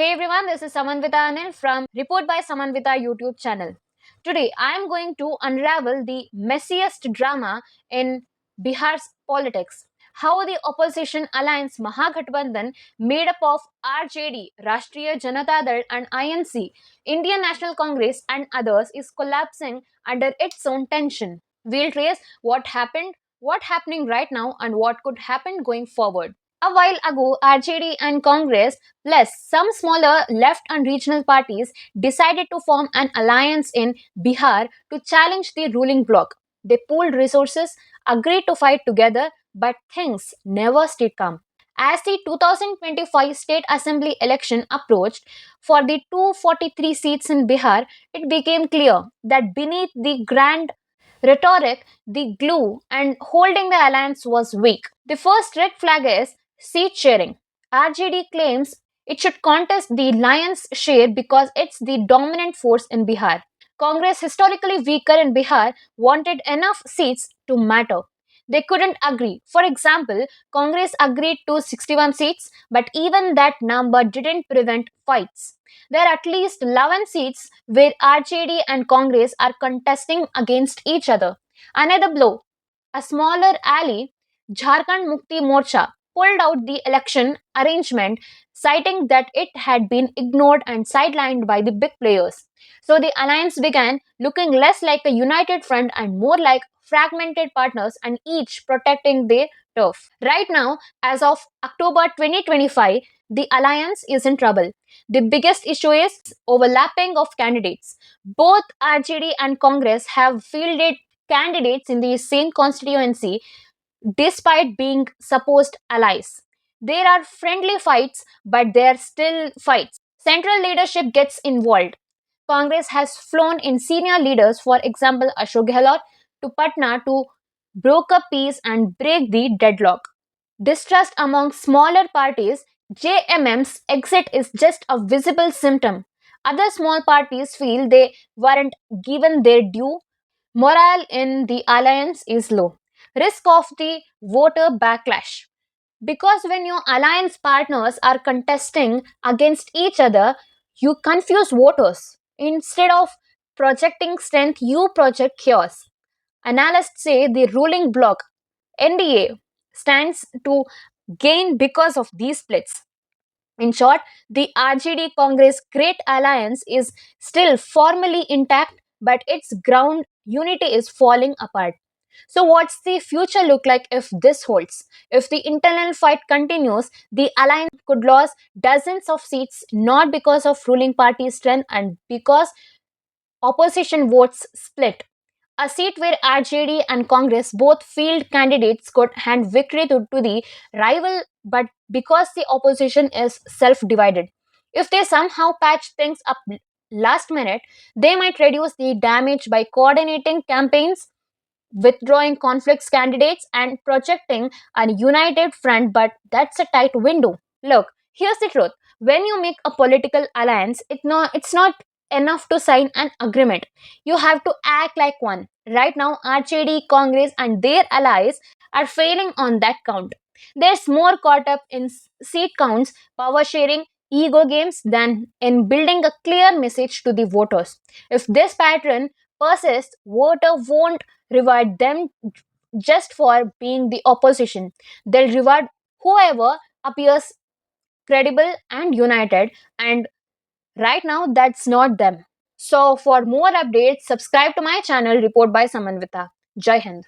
Hey everyone, this is Samanvita Anil from Report by Samanvita YouTube channel. Today I am going to unravel the messiest drama in Bihar's politics. How the opposition alliance Mahagathbandhan, made up of RJD, Rashtriya Janata Dal, and INC, Indian National Congress, and others, is collapsing under its own tension. We'll trace what happened, what's happening right now, and what could happen going forward. A while ago, RJD and Congress, plus some smaller left and regional parties, decided to form an alliance in Bihar to challenge the ruling bloc. They pooled resources, agreed to fight together, but things never stayed calm. As the 2025 State Assembly election approached for the 243 seats in Bihar, it became clear that beneath the grand rhetoric, the glue and holding the alliance was weak. The first red flag is seat sharing. RJD claims it should contest the lion's share because it's the dominant force in Bihar. Congress, historically weaker in Bihar, wanted enough seats to matter. They couldn't agree. For example, Congress agreed to 61 seats, but even that number didn't prevent fights. There are at least 11 seats where RJD and Congress are contesting against each other. Another blow, a smaller ally, Jharkhand Mukti Morcha, pulled out the election arrangement, citing that it had been ignored and sidelined by the big players. So the alliance began looking less like a united front and more like fragmented partners and each protecting their turf. Right now, as of October 2025, the alliance is in trouble. The biggest issue is overlapping of candidates. Both RJD and Congress have fielded candidates in the same constituency despite being supposed allies. There are friendly fights, but there are still fights. Central leadership gets involved. Congress has flown in senior leaders, for example, Ashok Gehlot, to Patna to broker peace and break the deadlock. Distrust among smaller parties, JMM's exit is just a visible symptom. Other small parties feel they weren't given their due. Morale in the alliance is low. Risk of the voter backlash. Because when your alliance partners are contesting against each other, you confuse voters. Instead of projecting strength, you project chaos. Analysts say the ruling bloc, NDA, stands to gain because of these splits. In short, the RJD Congress Great Alliance is still formally intact, but its ground unity is falling apart. So, what's the future look like if this holds? If the internal fight continues, the alliance could lose dozens of seats not because of ruling party strength and because opposition votes split. A seat where RJD and Congress both field candidates could hand victory to the rival, but because the opposition is self divided. If they somehow patch things up last minute, they might reduce the damage by coordinating campaigns, withdrawing conflicts candidates, and projecting a united front, but that's a tight window. Look, here's the truth. When you make a political alliance, it's not enough to sign an agreement. You have to act like one. Right now, RJD, Congress, and their allies are failing on that count. There's more caught up in seat counts, power sharing, ego games than in building a clear message to the voters. If this pattern persists, voter won't reward them just for being the opposition. They'll reward whoever appears credible and united, and right now that's not them. So, for more updates, subscribe to my channel Report by Samanvita. Jai Hind.